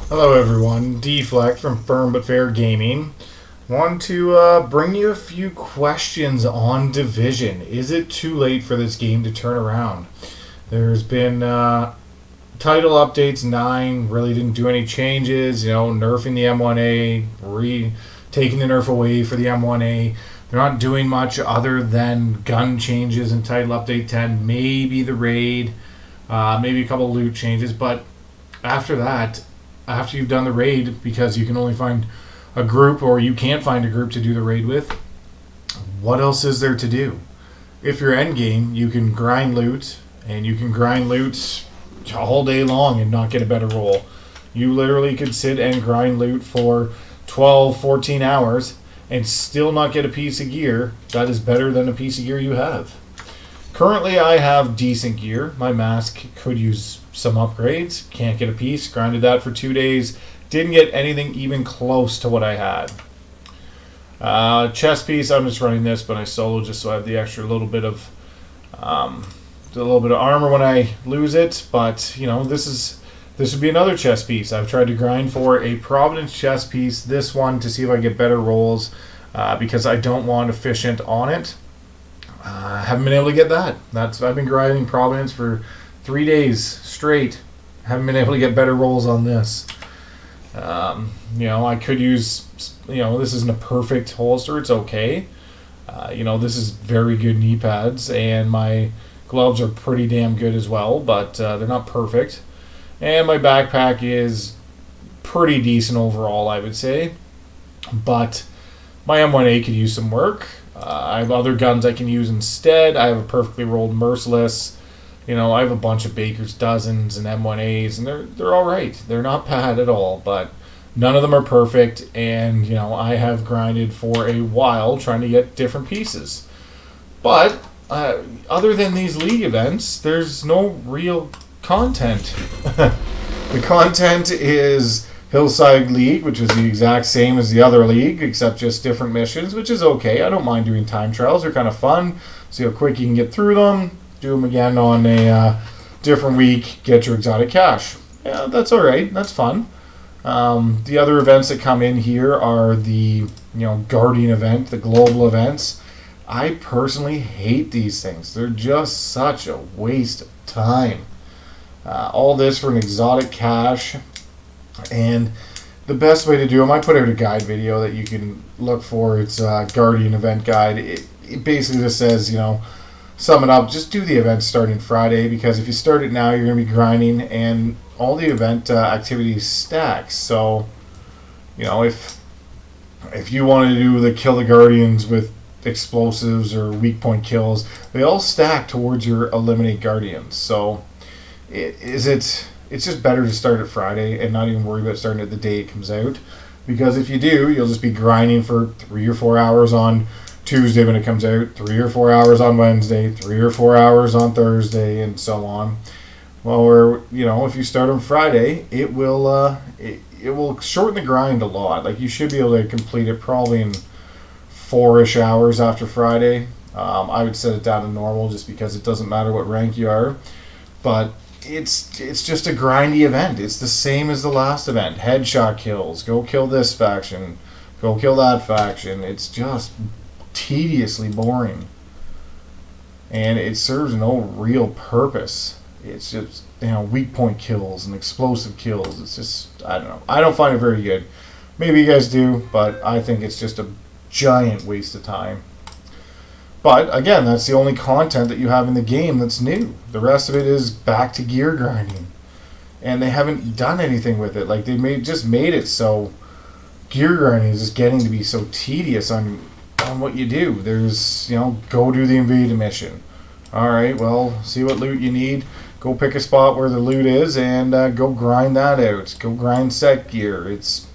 Hello everyone, Deflect from Firm But Fair Gaming. Want to bring you a few questions on Division. Is it too late for this game to turn around? There's been title updates 9, really didn't do any changes, nerfing the M1A, taking the nerf away for the M1A. They're not doing much other than gun changes in title update 10, maybe the raid, maybe a couple loot changes, but after that, after you've done the raid, because you can only find a group or you can't find a group to do the raid with, what else is there to do? If you're endgame, you can grind loot, and you can grind loot all day long and not get a better roll. You literally could sit and grind loot for 12, 14 hours and still not get a piece of gear that is better than a piece of gear you have. Currently, I have decent gear. My mask could use some upgrades. Can't get a piece. Grinded that for 2 days. Didn't get anything even close to what I had. Chest piece, I'm just running this, but I solo just so I have the extra little bit of armor when I lose it. But this would be another chest piece. I've tried to grind for a Providence chest piece. This one to see if I get better rolls because I don't want efficient on it. I haven't been able to get that. I've been grinding Providence for 3 days straight. Haven't been able to get better rolls on this. I could use, this isn't a perfect holster. It's okay. This is very good knee pads, and my gloves are pretty damn good as well, but they're not perfect. And my backpack is pretty decent overall, I would say. But my M1A could use some work. I have other guns I can use instead. I have a perfectly rolled Merciless. I have a bunch of Baker's Dozens and M1As, and they're all right. They're not bad at all, but none of them are perfect. And I have grinded for a while trying to get different pieces. But other than these league events, there's no real content. The content is Hillside League, which is the exact same as the other league, except just different missions, which is okay. I don't mind doing time trials. They're kind of fun. See how quick you can get through them. Do them again on a different week. Get your exotic cash. Yeah, that's all right. That's fun. The other events that come in here are the Guardian event, the global events. I personally hate these things. They're just such a waste of time. All this for an exotic cash. And the best way to do them, I put out a guide video that you can look for. It's a Guardian event guide. It basically just says, sum it up, just do the event starting Friday, because if you start it now, you're going to be grinding, and all the event activities stack. So, if you want to do the kill the Guardians with explosives or weak point kills, they all stack towards your eliminate Guardians. So, it's just better to start it Friday and not even worry about starting it the day it comes out. Because if you do, you'll just be grinding for 3 or 4 hours on Tuesday when it comes out, 3 or 4 hours on Wednesday, 3 or 4 hours on Thursday, and so on. Well, if you start on Friday, it will shorten the grind a lot. Like, you should be able to complete it probably in 4-ish hours after Friday. I would set it down to normal just because it doesn't matter what rank you are. But it's just a grindy event. It's the same as the last event. Headshot kills. Go kill this faction. Go kill that faction. It's just tediously boring. And it serves no real purpose. It's just, weak point kills and explosive kills. It's just, I don't know. I don't find it very good. Maybe you guys do, but I think it's just a giant waste of time. But again, that's the only content that you have in the game that's new. The rest of it is back to gear grinding. And they haven't done anything with it. Like, they just made it so gear grinding is just getting to be so tedious on what you do. There's, go do the invaded mission. Alright, well, see what loot you need. Go pick a spot where the loot is and go grind that out. Go grind set gear. It's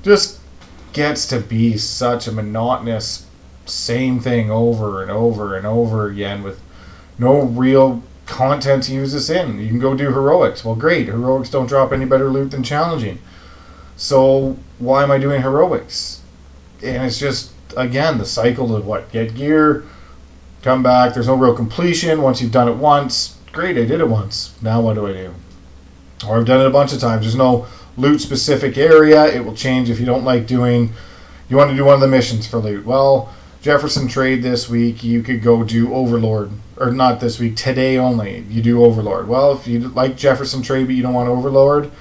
just gets to be such a monotonous same thing over and over and over again with no real content to use this in. You can go do heroics. Well, great. Heroics don't drop any better loot than challenging. So why am I doing heroics? And it's just, again, the cycle of get gear, come back. There's no real completion. Once you've done it once, great, I did it once. Now what do I do? Or I've done it a bunch of times. There's no loot specific area. It will change if you don't like doing, you want to do one of the missions for loot. Well, Jefferson Trade this week, you could go do Overlord. Or not this week, today only, you do Overlord. Well, if you like Jefferson Trade but you don't want Overlord,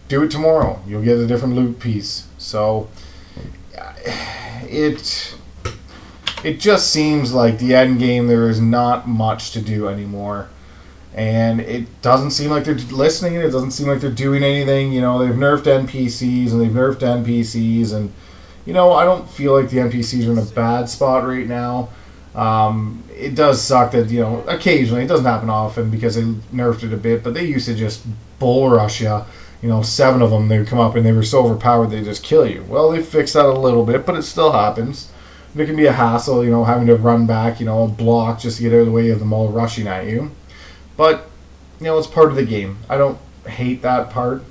do it tomorrow. You'll get a different loot piece. So, it just seems like the end game, there is not much to do anymore. And it doesn't seem like they're listening. It doesn't seem like they're doing anything. You know, they've nerfed NPCs and they've nerfed NPCs. And, you know, I don't feel like the NPCs are in a bad spot right now. It does suck that, you know, occasionally, it doesn't happen often because they nerfed it a bit, but they used to just bull rush you. You know, 7 of them, they would come up and they were so overpowered they just kill you. Well, they fixed that a little bit, but it still happens. And it can be a hassle, you know, having to run back, you know, a block just to get out of the way of them all rushing at you. But, you know, it's part of the game. I don't hate that part.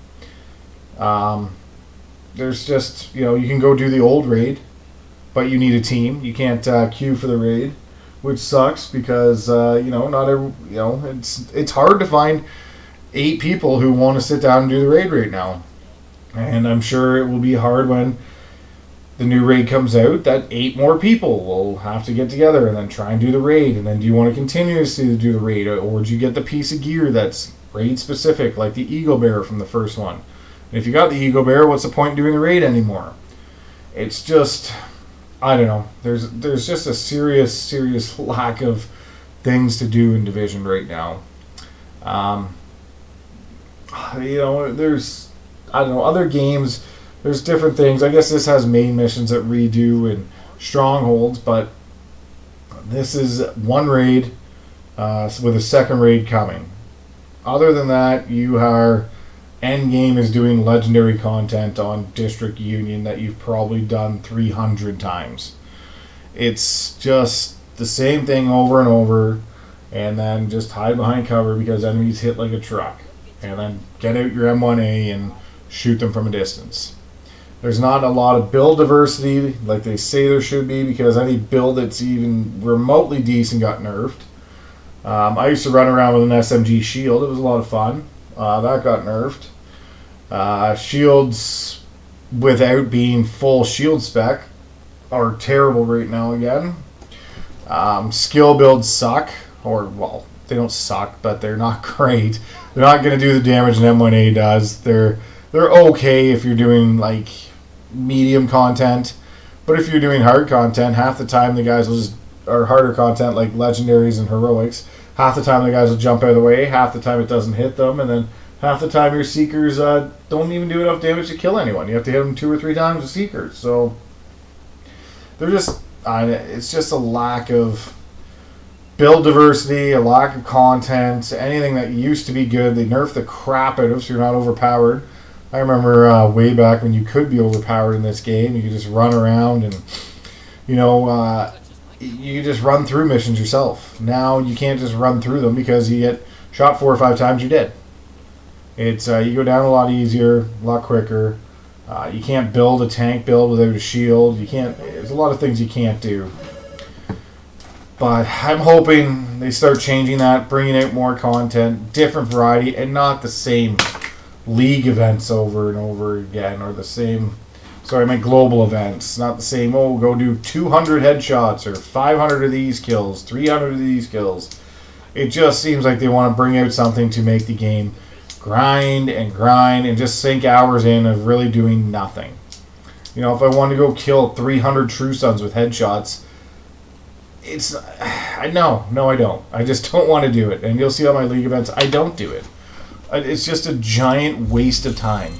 There's just, you know, you can go do the old raid, but you need a team. You can't queue for the raid, which sucks because, you know, not every, you know, it's hard to find 8 people who want to sit down and do the raid right now. And I'm sure it will be hard when the new raid comes out that 8 more people will have to get together and then try and do the raid. And then do you want to continuously do the raid, or do you get the piece of gear that's raid specific, like the Eagle Bear from the first one? And if you got the Eagle Bear, what's the point in doing the raid anymore? It's just, I don't know. There's just a serious lack of things to do in Division right now. You know, there's, I don't know, other games, there's different things. I guess this has main missions that redo and strongholds, but this is one raid with a second raid coming. Other than that, you are, endgame is doing legendary content on District Union that you've probably done 300 times. It's just the same thing over and over, and then just hide behind cover because enemies hit like a truck. And then get out your M1A and shoot them from a distance. There's not a lot of build diversity like they say there should be, because any build that's even remotely decent got nerfed. I used to run around with an SMG shield. It was a lot of fun. That got nerfed. Shields without being full shield spec are terrible right now again. Skill builds suck. Or, well, they don't suck, but they're not great. They're not going to do the damage an M1A does. They're okay if you're doing, like, medium content. But if you're doing hard content, half the time the guys will just, or harder content like legendaries and heroics, half the time the guys will jump out of the way, half the time it doesn't hit them, and then half the time your Seekers don't even do enough damage to kill anyone. You have to hit them 2 or 3 times with Seekers. So they're just, it's just a lack of build diversity, a lack of content, anything that used to be good. They nerfed the crap out of so you're not overpowered. I remember way back when you could be overpowered in this game. You could just run around and, you know, you could just run through missions yourself. Now you can't just run through them because you get shot 4 or 5 times, you're dead. It's you go down a lot easier, a lot quicker. You can't build a tank build without a shield. You can't. There's a lot of things you can't do. But I'm hoping they start changing that, bringing out more content, different variety, and not the same league events over and over again, or the same, sorry, I meant global events. Not the same, oh, go do 200 headshots, or 500 of these kills, 300 of these kills. It just seems like they want to bring out something to make the game grind and just sink hours in of really doing nothing. You know, if I want to go kill 300 True Sons with headshots, it's, no, I don't. I just don't want to do it. And you'll see on my league events, I don't do it. It's just a giant waste of time.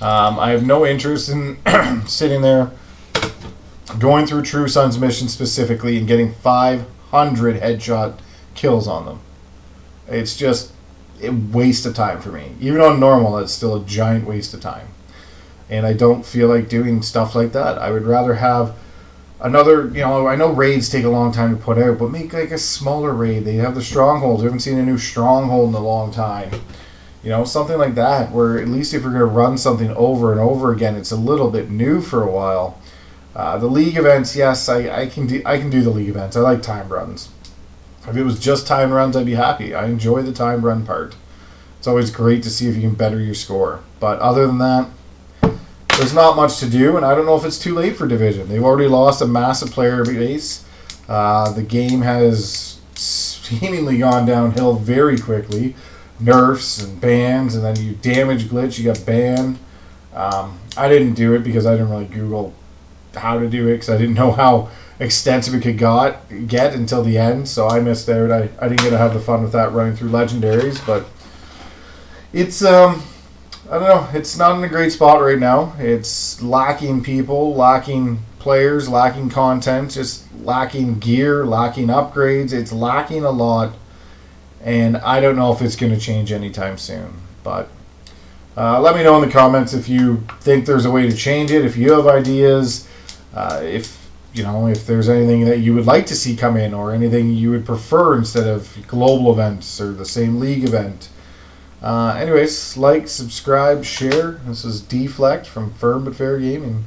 I have no interest in sitting there going through True Sons missions specifically and getting 500 headshot kills on them. It's just a waste of time for me. Even on normal, it's still a giant waste of time. And I don't feel like doing stuff like that. I would rather have another, you know, I know raids take a long time to put out, but make like a smaller raid. They have the strongholds. We haven't seen a new stronghold in a long time. You know, something like that, where at least if you're going to run something over and over again, it's a little bit new for a while. The league events, yes, I can do the league events. I like time runs. If it was just time runs, I'd be happy. I enjoy the time run part. it's always great to see if you can better your score. But other than that, there's not much to do, and I don't know if it's too late for Division. They've already lost a massive player base. The game has seemingly gone downhill very quickly. Nerfs and bans, and then you damage glitch, you got banned. I didn't do it because I didn't really Google how to do it because I didn't know how extensive it could get until the end, so I missed out. I didn't get to have the fun with that running through legendaries, but it's I don't know, it's not in a great spot right now. It's lacking people, lacking players, lacking content, just lacking gear, lacking upgrades. It's lacking a lot, and I don't know if it's going to change anytime soon. But let me know in the comments if you think there's a way to change it, if you have ideas, if there's anything that you would like to see come in, or anything you would prefer instead of global events or the same league event. Anyways, like, subscribe, share. This is Deflect from Firm But Fair Gaming.